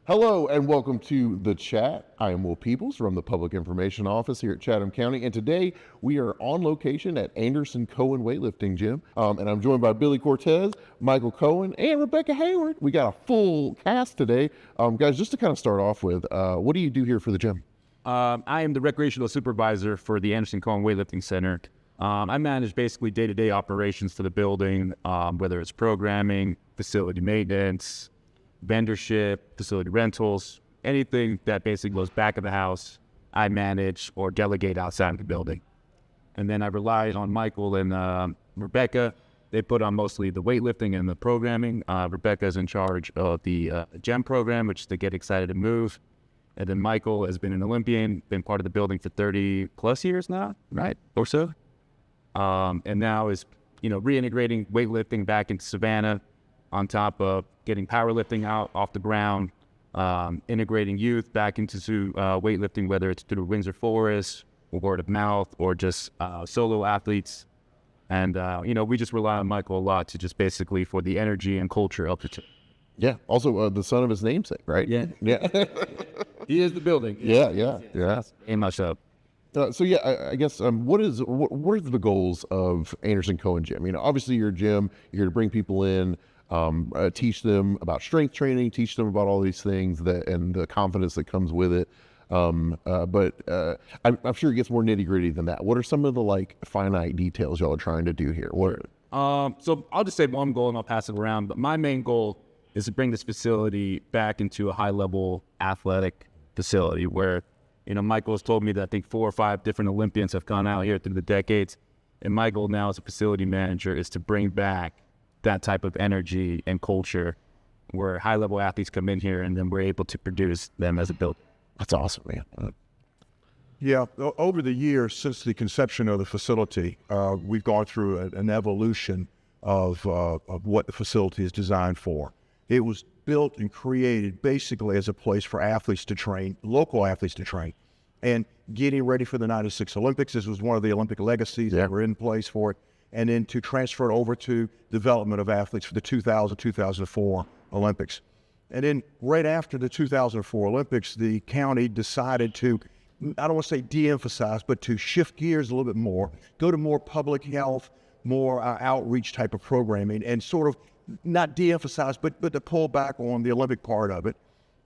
Hello and welcome to The Chat. I am Will Peoples from the Public Information Office here at Chatham County, and today we are on location at Anderson Cohen Weightlifting Gym, and I'm joined by Billy Cortes, Michael Cohen, and Rebecca Heyward. We got a full cast today. Guys, just to kind of start off with, what do you do here for the gym? I am the recreational supervisor for the Anderson Cohen Weightlifting Center. I manage basically day-to-day operations for the building, whether it's programming, facility maintenance, vendorship, facility rentals, anything that basically goes back of the house, I manage or delegate outside of the building. And then I rely on Michael and Rebecca. They put on mostly the weightlifting and the programming. Rebecca is in charge of the G.E.M program, which is to get excited to move. And then Michael has been an Olympian, been part of the building for 30 plus years now, right? Or so. And now is, reintegrating weightlifting back into Savannah, on top of getting powerlifting out off the ground, integrating youth back into weightlifting, whether it's through Windsor Forest, or word of mouth, or just solo athletes. And, we just rely on Michael a lot to just basically for the energy and culture of the team. Yeah. Also, the son of his namesake, right? Yeah. Yeah. He is the building. Yeah. And myself. I guess what are the goals of Anderson Cohen Gym? Obviously you're a gym, you're here to bring people in, teach them about strength training, teach them about all these things and the confidence that comes with it. But I'm sure it gets more nitty gritty than that. What are some of the finite details y'all are trying to do here? So I'll just say one goal and I'll pass it around. But my main goal is to bring this facility back into a high level athletic facility where, Michael has told me that I think 4 or 5 different Olympians have gone out here through the decades. And my goal now as a facility manager is to bring back that type of energy and culture where high-level athletes come in here and then we're able to produce them as a building. That's awesome, man. Yeah, over the years since the conception of the facility, we've gone through an evolution of what the facility is designed for. It was built and created basically as a place for athletes to train, local athletes to train, and getting ready for the 96 Olympics. This was one of the Olympic legacies that were in place for it. And then to transfer it over to development of athletes for the 2000-2004 Olympics. And then right after the 2004 Olympics, the county decided to, I don't want to say de-emphasize, but to shift gears a little bit more, go to more public health, more outreach type of programming, and sort of not de-emphasize, but to pull back on the Olympic part of it.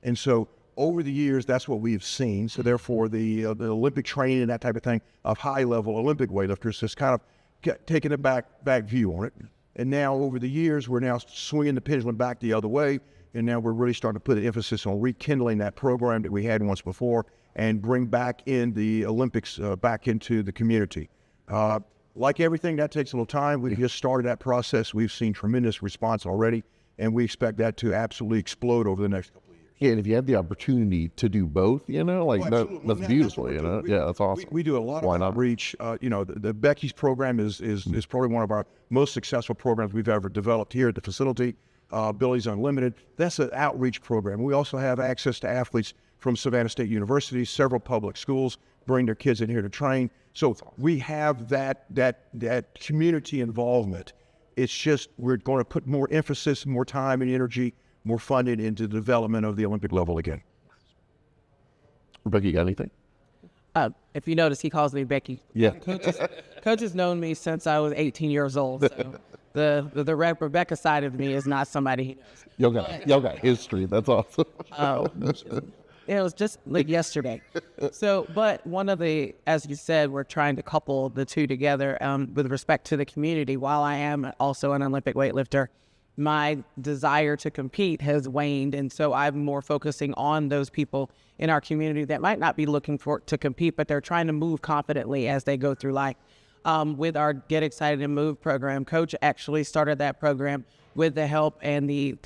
And so over the years, that's what we've seen. So therefore, the Olympic training and that type of thing of high-level Olympic weightlifters has kind of taking a back view on it. And now over the years, we're now swinging the pendulum back the other way. And now we're really starting to put an emphasis on rekindling that program that we had once before and bring back in the Olympics back into the community. Like everything, that takes a little time. We just started that process. We've seen tremendous response already, and we expect that to absolutely explode over the next couple of years. Yeah, and if you have the opportunity to do both, that's beautiful, Yeah, that's awesome. We do a lot of outreach. The Becky's program is probably one of our most successful programs we've ever developed here at the facility. Billy's Unlimited. That's an outreach program. We also have access to athletes from Savannah State University, several public schools bring their kids in here to train. So we have that community involvement. It's just we're going to put more emphasis, more time and energy, more funding into the development of the Olympic level again. Rebecca, you got anything? If you notice, he calls me Becky. Yeah. Coach has known me since I was 18 years old. So the Rebecca side of me is not somebody he knows. Y'all got history. That's awesome. It was just like yesterday. But one of the, as you said, we're trying to couple the two together with respect to the community. While I am also an Olympic weightlifter, my desire to compete has waned, and so I'm more focusing on those people in our community that might not be looking to compete, but they're trying to move confidently as they go through life. With our Get Excited and Move program, Coach actually started that program with the help and the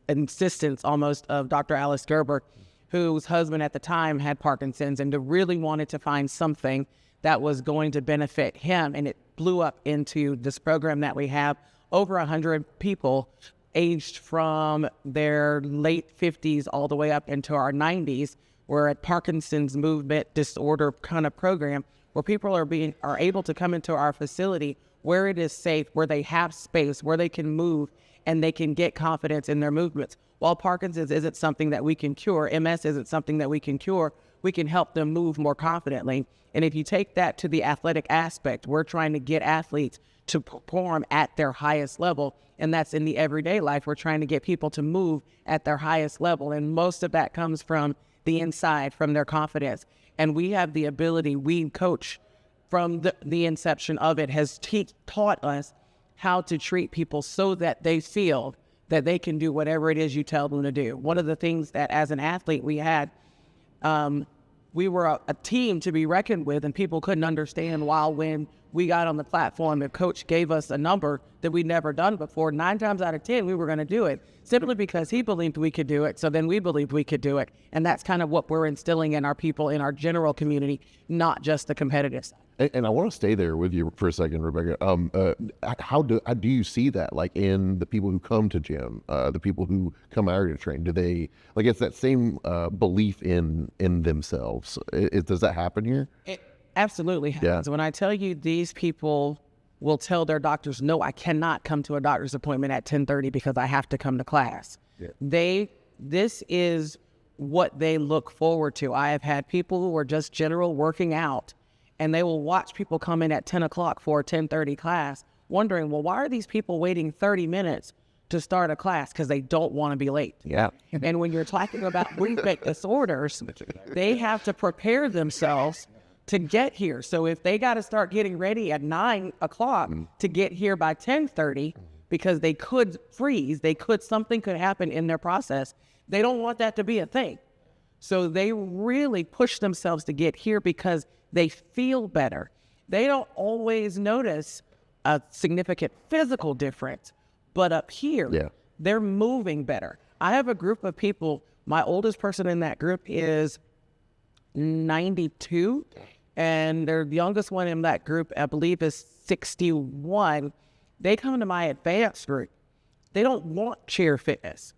insistence almost of Dr. Alice Gerber, whose husband at the time had Parkinson's, and really wanted to find something that was going to benefit him, and it blew up into this program that we have. Over 100 people aged from their late 50s all the way up into our 90s. We're at Parkinson's movement disorder kind of program where people are able to come into our facility where it is safe, where they have space, where they can move and they can get confidence in their movements. While Parkinson's isn't something that we can cure, MS isn't something that we can cure, we can help them move more confidently. And if you take that to the athletic aspect, we're trying to get athletes to perform at their highest level. And that's in the everyday life. We're trying to get people to move at their highest level. And most of that comes from the inside, from their confidence. And we have the ability, we coach from the inception of it, has taught us how to treat people so that they feel that they can do whatever it is you tell them to do. One of the things that as an athlete we had, we were a team to be reckoned with, and people couldn't understand why when we got on the platform, the coach gave us a number that we'd never done before. 9 times out of 10, we were going to do it simply because he believed we could do it. So then we believed we could do it. And that's kind of what we're instilling in our people, in our general community, not just the competitive side. And I want to stay there with you for a second, Rebecca. How do you see that, like in the people who come to G.E.M, the people who come out here to train? Do they, like, it's that same belief in themselves? Does that happen here? It absolutely happens. Yeah. When I tell you these people will tell their doctors, no, I cannot come to a doctor's appointment at 10:30 because I have to come to class. Yeah. This is what they look forward to. I have had people who are just general working out, and they will watch people come in at 10 o'clock for a 10:30 class, wondering, well, why are these people waiting 30 minutes to start a class? Because they don't want to be late. Yeah. And when you're talking about movement disorders, they have to prepare themselves to get here. So if they got to start getting ready at 9 o'clock to get here by 10:30, because they could freeze, something could happen in their process, they don't want that to be a thing. So they really push themselves to get here because they feel better. They don't always notice a significant physical difference, but up here, they're moving better. I have a group of people, my oldest person in that group is 92, and their youngest one in that group, I believe, is 61. They come to my advanced group. They don't want chair fitness.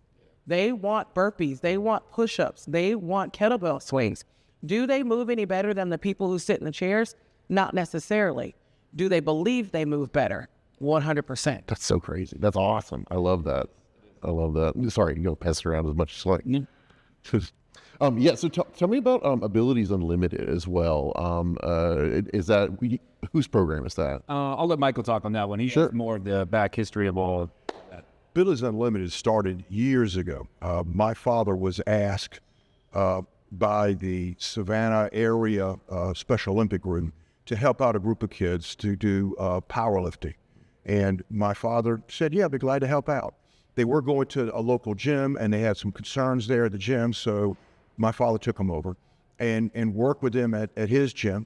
They want burpees. They want push-ups. They want kettlebell swings. Do they move any better than the people who sit in the chairs? Not necessarily. Do they believe they move better? 100%. That's so crazy. That's awesome. I love that. Sorry, you pass it around as much as you like. So tell me about Abilities Unlimited as well. Is that, whose program is that? I'll let Michael talk on that one. He has more of the back history of all of that. Abilities Unlimited started years ago. My father was asked by the Savannah area Special Olympic group to help out a group of kids to do powerlifting. And my father said, yeah, I'd be glad to help out. They were going to a local gym, and they had some concerns there at the gym, so my father took them over and worked with them at his gym,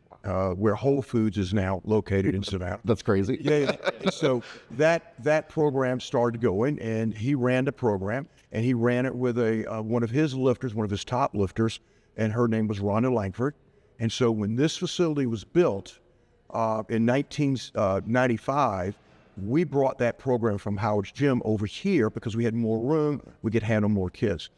where Whole Foods is now located in Savannah. That's crazy. Yeah. So that program started going, and he ran the program, and he ran it with one of his lifters, one of his top lifters, and her name was Rhonda Langford. And so when this facility was built in 1995, we brought that program from Howard's Gym over here because we had more room, we could handle more kids.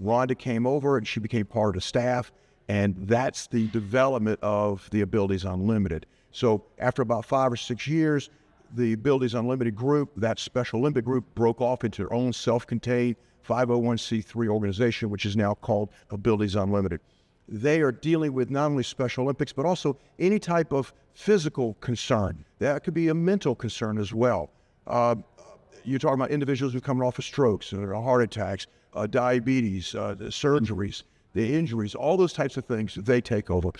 Rhonda came over and she became part of the staff, and that's the development of the Abilities Unlimited. So after about 5 or 6 years, the Abilities Unlimited group, that Special Olympic group, broke off into their own self-contained 501c3 organization, which is now called Abilities Unlimited. They are dealing with not only Special Olympics, but also any type of physical concern. That could be a mental concern as well. You're talking about individuals who are coming off of strokes, or heart attacks, diabetes, the surgeries, the injuries, all those types of things, they take over.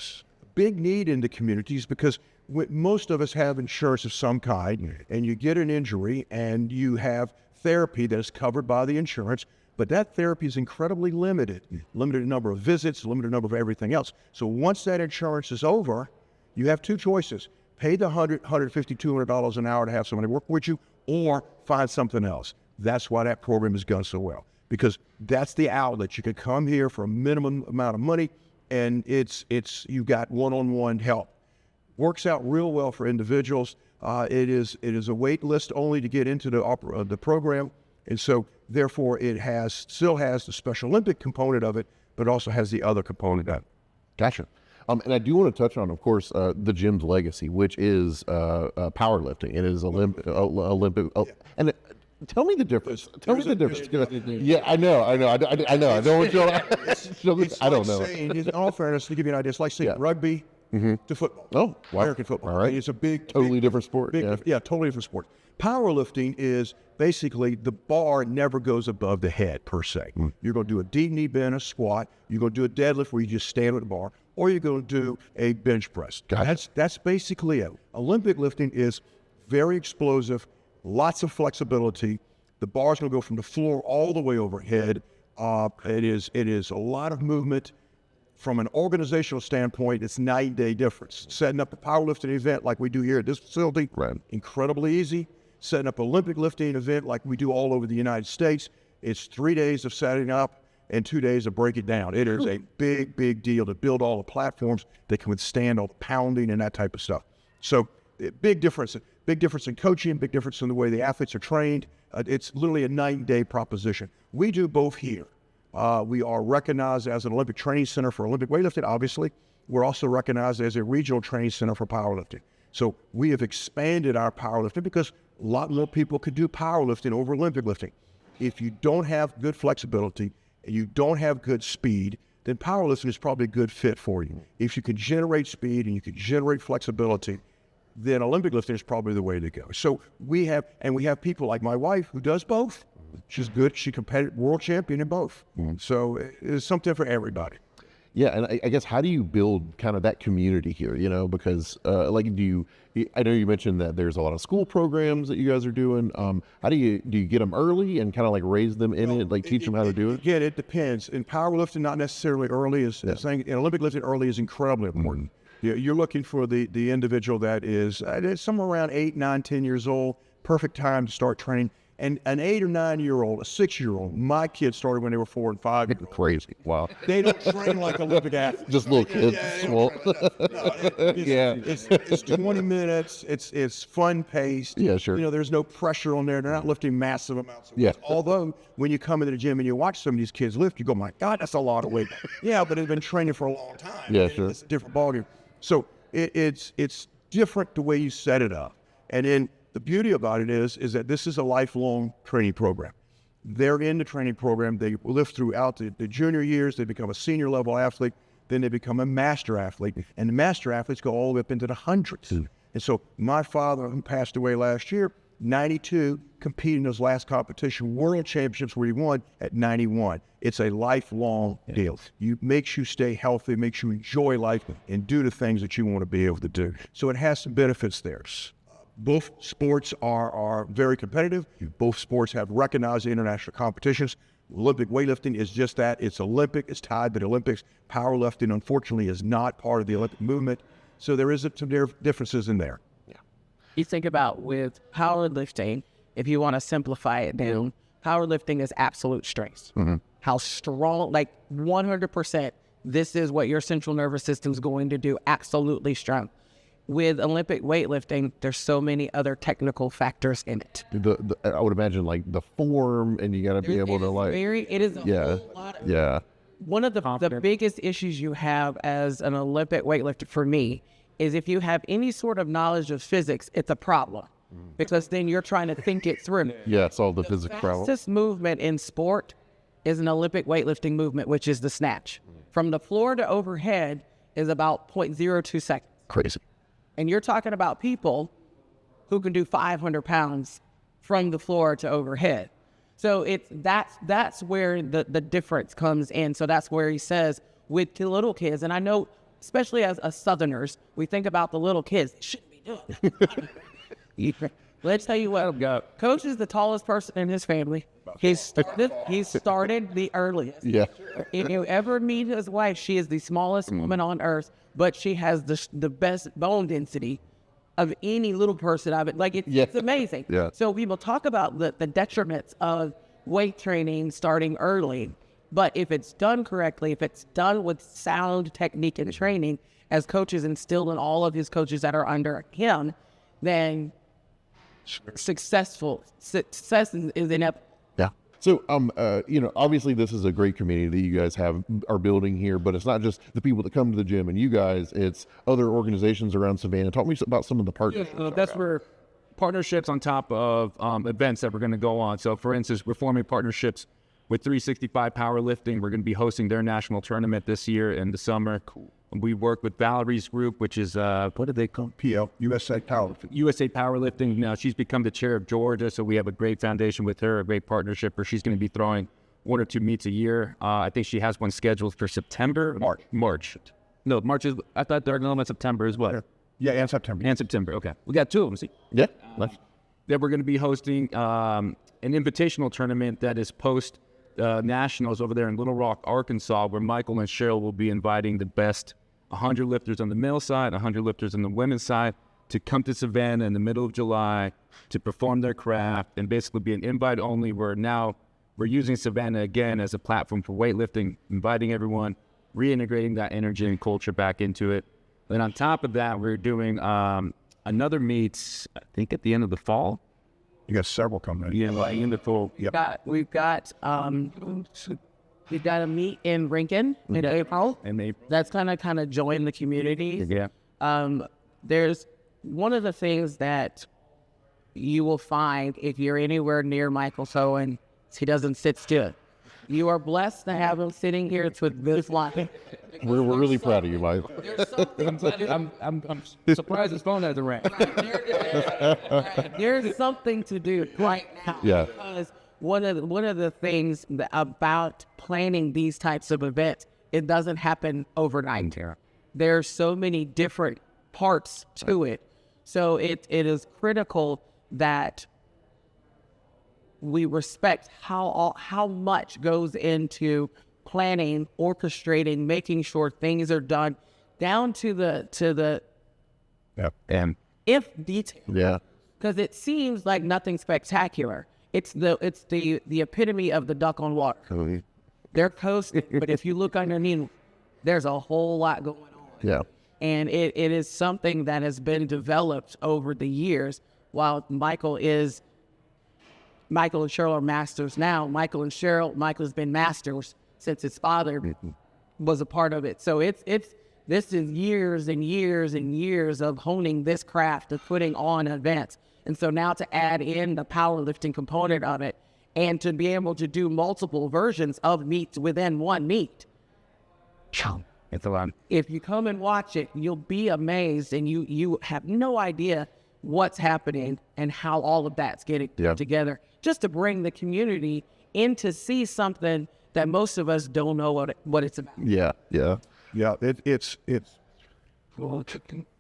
Big need in the communities because most of us have insurance of some kind, and you get an injury and you have therapy that is covered by the insurance, but that therapy is incredibly limited number of visits, limited number of everything else. So once that insurance is over, you have two choices. Pay the $100, $150, $200 an hour to have somebody work with you, or find something else. That's why that program has gone so well, because that's the outlet. You could come here for a minimum amount of money, and you got one-on-one help. Works out real well for individuals. It is a wait list only to get into the program, and so therefore it still has the Special Olympic component of it, but also has the other component of it. Gotcha. And I do want to touch on, of course, the gym's legacy, which is powerlifting. It is Olympic, and Tell me the difference. Tell me the difference. Yeah, I know. I don't want you to. I don't know. Saying, in all fairness, to give you an idea, it's like saying rugby to football. Oh, wow. American football. All right. It's a Totally different sport. Yeah, totally different sport. Powerlifting is basically the bar never goes above the head per se. You're going to do a deep knee bend, a squat. You're going to do a deadlift where you just stand with the bar, or you're going to do a bench press. That's basically it. Olympic lifting is very explosive, lots of flexibility. The bar's going to go from the floor all the way overhead. It is a lot of movement. From an organizational standpoint, it's night and day difference. Setting up a powerlifting event like we do here at this facility, incredibly easy. Setting up an Olympic lifting event like we do all over the United States, it's 3 days of setting up and 2 days of break it down. It is a big, big deal to build all the platforms that can withstand all the pounding and that type of stuff. So big difference in coaching, big difference in the way the athletes are trained. It's literally a night and day proposition. We do both here. We are recognized as an Olympic training center for Olympic weightlifting, obviously. We're also recognized as a regional training center for powerlifting. So we have expanded our powerlifting because a lot more people could do powerlifting over Olympic lifting. If you don't have good flexibility and you don't have good speed, then powerlifting is probably a good fit for you. If you can generate speed and you can generate flexibility, then Olympic lifting is probably the way to go. So we have people like my wife who does both. She's good. She competed world champion in both. So it's something for everybody. Yeah, and I guess how do you build kind of that community here? You know, because I know you mentioned that there's a lot of school programs that you guys are doing. How do you get them early and kind of like raise them in it, like teach them how to do it? Again, it depends. In powerlifting, not necessarily early. Saying in Olympic lifting, early is incredibly important. You're looking for the individual that is somewhere around 8, 9, 10 years old. Perfect time to start training. And an 8 or 9 year old, a 6-year-old, my kids started when they were 4 and 5. Crazy. Wow. They don't train like Olympic athletes. Just little kids. It's 20 minutes. It's fun paced. Yeah, sure. You know, there's no pressure on there. They're not lifting massive amounts of weight. Yeah. Although when you come into the gym and you watch some of these kids lift, you go, my God, that's a lot of weight. Yeah, but they've been training for a long time. Yeah, sure. It's a different ballgame. So it's different the way you set it up. And then the beauty about it is that this is a lifelong training program. They're in the training program. They lift throughout the junior years. They become a senior level athlete. Then they become a master athlete. And the master athletes go all the way up into the hundreds. And so my father, who passed away last year, 92, competed in his last competition, world championships, where he won at 91. It's a lifelong deal. Makes you stay healthy, makes you enjoy life and do the things that you want to be able to do. So it has some benefits there. Both sports are very competitive. Both sports have recognized international competitions. Olympic weightlifting is just that. It's Olympic. It's tied to the Olympics. Powerlifting, unfortunately, is not part of the Olympic movement. So there is some differences in there. Yeah. You think about with powerlifting, if you want to simplify it down, powerlifting is absolute strength. How strong, like 100%, this is what your central nervous system is going to do, absolutely strong. With Olympic weightlifting, there's so many other technical factors in it. I would imagine like the form, and you got to be able to like. It is a whole lot of, one of the biggest issues you have as an Olympic weightlifter for me is if you have any sort of knowledge of physics, it's a problem because then you're trying to think it through. Yeah, it's all the physics problem. The fastest movement in sport is an Olympic weightlifting movement, which is the snatch. From the floor to overhead is about 0.02 seconds. Crazy. And you're talking about people who can do 500 pounds from the floor to overhead. So that's where the difference comes in. So that's where he says with the little kids, and I know, especially as Southerners, we think about the little kids. They shouldn't be doing it. Let's tell you what, Coach is the tallest person in his family. He started the earliest. Yeah. If you ever meet his wife, she is the smallest woman on earth, but she has the best bone density of any little person I've like. It's amazing. Yeah. So people talk about the detriments of weight training starting early, but if it's done correctly, if it's done with sound technique and training, as coaches instilled in all of his coaches that are under him, then success is inevitable. Yeah. So, obviously this is a great community that you guys are building here, but it's not just the people that come to the gym and you guys, it's other organizations around Savannah. Talk to me about some of the partnerships. That's where partnerships on top of events that we're going to go on. So, for instance, we're forming partnerships with 365 Powerlifting. We're going to be hosting their national tournament this year in the summer. Cool. We work with Valerie's group, which is, what do they call PL, USA Powerlifting. USA Powerlifting. Now, she's become the chair of Georgia, so we have a great foundation with her, a great partnership where she's going to be throwing 1 or 2 meets a year. I think she has one scheduled for September. March. No, March is, I thought they're going to September as well. Yeah, and September. And September, okay. We got 2 of them, see? Yeah. Then we're going to be hosting an invitational tournament that is post-nationals over there in Little Rock, Arkansas, where Michael and Cheryl will be inviting the best 100 lifters on the male side, 100 lifters on the women's side to come to Savannah in the middle of July to perform their craft and basically be an invite only. We're using Savannah again as a platform for weightlifting, inviting everyone, reintegrating that energy and culture back into it. Then on top of that, we're doing another meet, I think at the end of the fall. You got several coming in. Yeah, like in the fall. Yep. We've got a meet in Rincon in April. That's kind of join the community. Yeah. There's one of the things that you will find if you're anywhere near Michael Cohen, he doesn't sit still. You are blessed to have him sitting here with this line. We're really proud of you, Mike. I'm surprised his phone hasn't rang. There's something to do right now. Yeah. Because one of the things about planning these types of events, it doesn't happen overnight. There's so many different parts to it. So it is critical that we respect how much goes into planning, orchestrating, making sure things are done down to the if detail. Yeah. Because it seems like nothing spectacular. It's the epitome of the duck on water. They're coasting, but if you look underneath, there's a whole lot going on. Yeah. And it is something that has been developed over the years. While Michael and Cheryl are masters now, Michael has been masters since his father was a part of it. So this is years and years and years of honing this craft, of putting on events. And so now to add in the powerlifting component of it and to be able to do multiple versions of meets within one meet. It's a lot. If you come and watch it, you'll be amazed, and you have no idea what's happening and how all of that's getting put together, just to bring the community in to see something that most of us don't know what it's about. Yeah. It's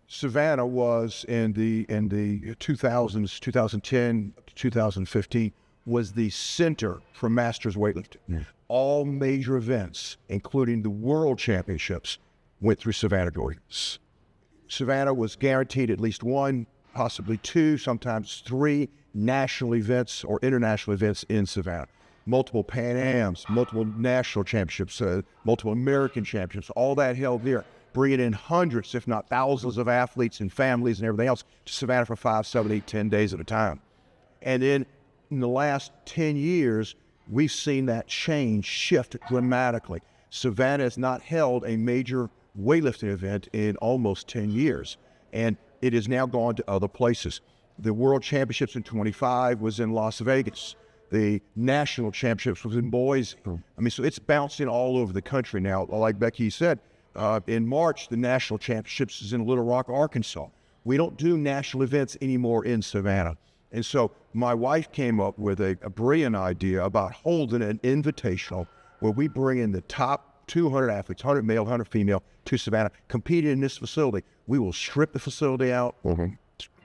Savannah was in the 2000s, 2010 to 2015 was the center for masters weightlifting. All major events, including the world championships, went through Savannah Gardens. Savannah was guaranteed at least 1, possibly 2, sometimes 3 national events or international events in Savannah. Multiple Pan Ams, multiple national championships, multiple American championships, all that held there, bringing in hundreds, if not thousands of athletes and families and everything else to Savannah for 5, 7, 8, 10 days at a time. And then in the last 10 years, we've seen that shift dramatically. Savannah has not held a major weightlifting event in almost 10 years, and it has now gone to other places. The World Championships in 25 was in Las Vegas. The National Championships was in Boise. I mean, so it's bouncing all over the country now. Like Becky said, in March, the National Championships is in Little Rock, Arkansas. We don't do national events anymore in Savannah. And so my wife came up with a brilliant idea about holding an invitational where we bring in the top 200 athletes, 100 male, 100 female, to Savannah, competing in this facility. We will strip the facility out,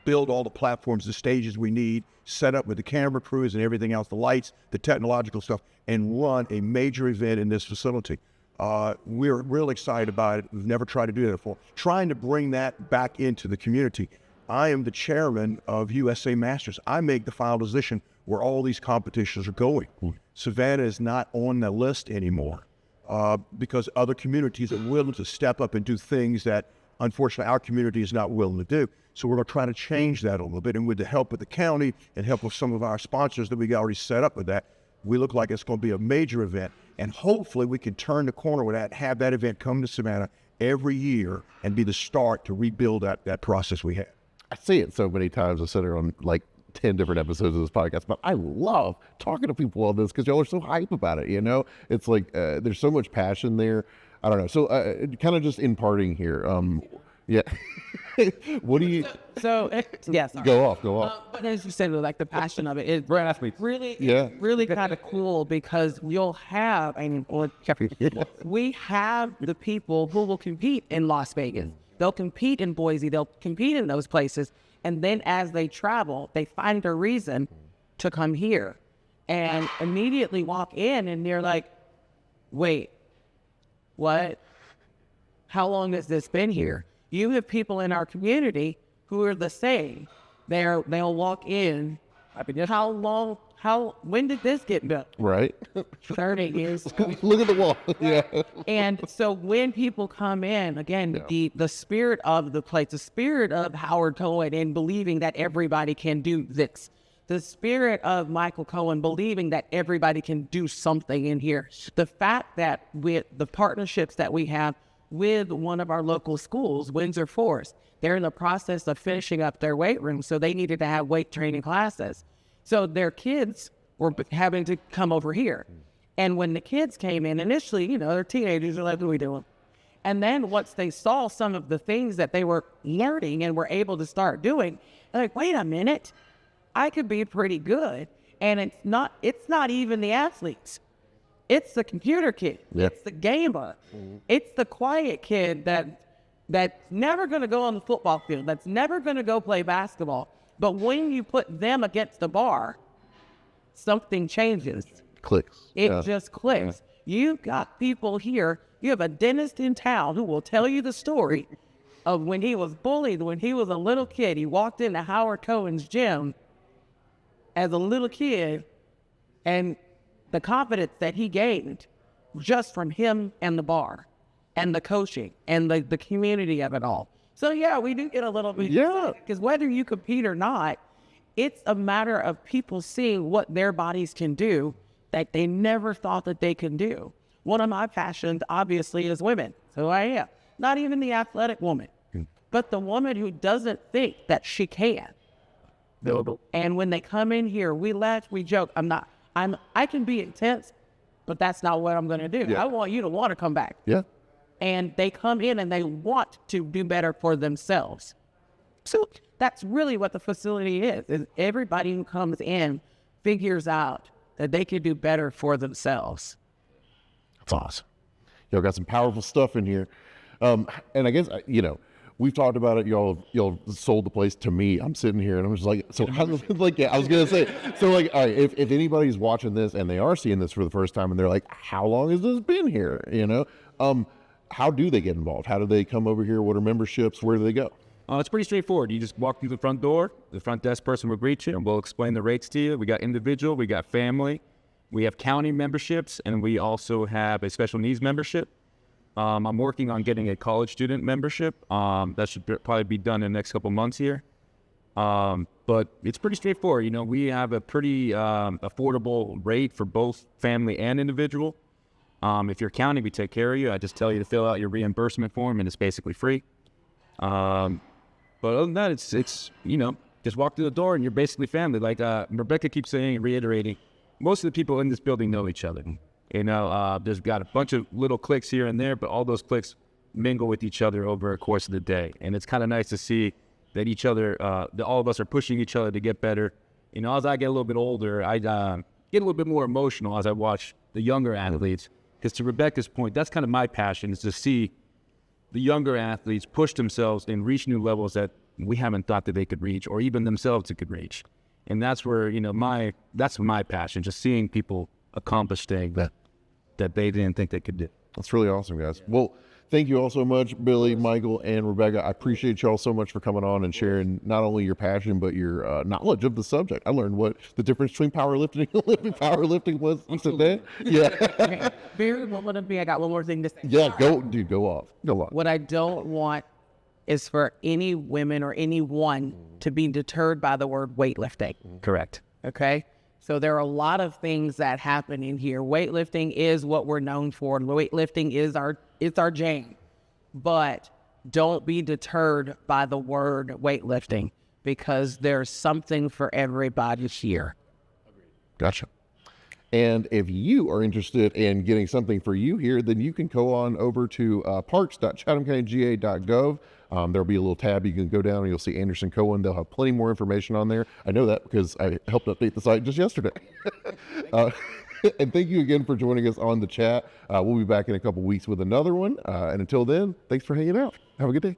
build all the platforms, the stages we need, set up with the camera crews and everything else, the lights, the technological stuff, and run a major event in this facility. We're real excited about it. We've never tried to do that before. Trying to bring that back into the community. I am the chairman of USA Masters. I make the final decision where all these competitions are going. Savannah is not on the list anymore because other communities are willing to step up and do things that, unfortunately, our community is not willing to do. So we're going to try to change that a little bit. And with the help of the county and help of some of our sponsors that we got already set up with that, we look like it's going to be a major event. And hopefully we can turn the corner with that, have that event come to Savannah every year and be the start to rebuild that process we had. I say it so many times. I said it on like 10 different episodes of this podcast, but I love talking to people on this because y'all are so hype about it. You know, it's like there's so much passion there. I don't know. So kind of just imparting here. Yeah. What do you? So yes. Go off. But as you said, like the passion of it is really, Yeah. really kind of cool because you'll have, we have the people who will compete in Las Vegas. They'll compete in Boise. They'll compete in those places. And then as they travel, they find a reason to come here and immediately walk in and they're like, wait, what? How long has this been here? You have people in our community who are the same. They'll walk in. When did this get built? Right. 30 years. Look at the wall. Yeah. And so when people come in, again, the spirit of the place, the spirit of Howard Cohen and believing that everybody can do this, the spirit of Michael Cohen believing that everybody can do something in here, the fact that with the partnerships that we have with one of our local schools, Windsor Forest, they're in the process of finishing up their weight room, so they needed to have weight training classes. So their kids were having to come over here. And when the kids came in, initially, you know, they're teenagers, they're like, what are we doing? And then once they saw some of the things that they were learning and were able to start doing, they're like, wait a minute, I could be pretty good. And it's not even the athletes. It's the computer kid. Yeah. It's the gamer. It's the quiet kid that's never going to go on the football field, that's never going to go play basketball. But when you put them against the bar, something changes. Clicks. It just clicks. You've got people here. You have a dentist in town who will tell you the story of when he was bullied, when he was a little kid. He walked into Howard Cohen's gym as a little kid, and the confidence that he gained just from him and the bar and the coaching and the community of it all. So yeah, we do get a little bit, because whether you compete or not, it's a matter of people seeing what their bodies can do that they never thought that they can do. One of my passions, obviously, is women. So I am. Not even the athletic woman, but the woman who doesn't think that she can. And when they come in here, we laugh, we joke. I can be intense, but that's not what I'm going to do. Yeah. I want you to want to come back. Yeah. And they come in and they want to do better for themselves. So that's really what the facility is everybody who comes in figures out that they can do better for themselves. That's awesome. Y'all got some powerful stuff in here. And I guess, you know, we've talked about it. Y'all sold the place to me. I'm sitting here and I'm just like, so how, like, yeah, I was going to say, so like, all right, if anybody's watching this and they are seeing this for the first time and they're like, how long has this been here? You know, how do they get involved? How do they come over here? What are memberships? Where do they go? It's pretty straightforward. You just walk through the front door. The front desk person will greet you, and we'll explain the rates to you. We got individual, we got family, we have county memberships, and we also have a special needs membership. I'm working on getting a college student membership. That should probably be done in the next couple months here. But it's pretty straightforward. You know, we have a pretty affordable rate for both family and individual. If you're county, we take care of you. I just tell you to fill out your reimbursement form, and it's basically free. But other than that, it's you know, just walk through the door and you're basically family. Like Rebecca keeps saying, reiterating, most of the people in this building know each other. You know, there's got a bunch of little cliques here and there, but all those cliques mingle with each other over the course of the day. And it's kind of nice to see that each other, that all of us are pushing each other to get better. You know, as I get a little bit older, I get a little bit more emotional as I watch the younger athletes. Because to Rebecca's point, that's kind of my passion, is to see the younger athletes push themselves and reach new levels that we haven't thought that they could reach, or even themselves could reach. And that's where, you know, that's my passion, just seeing people accomplish things that they didn't think they could do. That's really awesome, guys. Well, thank you all so much, Billy, Michael, and Rebecca. I appreciate y'all so much for coming on and sharing not only your passion, but your knowledge of the subject. I learned what the difference between powerlifting and Olympic powerlifting was today. Yeah. Very well, I got one more thing to say. Yeah, go off. Go on. What I don't want is for any women or anyone to be deterred by the word weightlifting. Correct. Okay? So there are a lot of things that happen in here. Weightlifting is what we're known for. Weightlifting is our jam. But don't be deterred by the word weightlifting, because there's something for everybody here. Gotcha. And if you are interested in getting something for you here, then you can go on over to parks.chathamcountyga.gov. There'll be a little tab you can go down and you'll see Anderson Cohen. They'll have plenty more information on there. I know that because I helped update the site just yesterday. And thank you again for joining us on the chat. We'll be back in a couple weeks with another one. And until then, thanks for hanging out. Have a good day.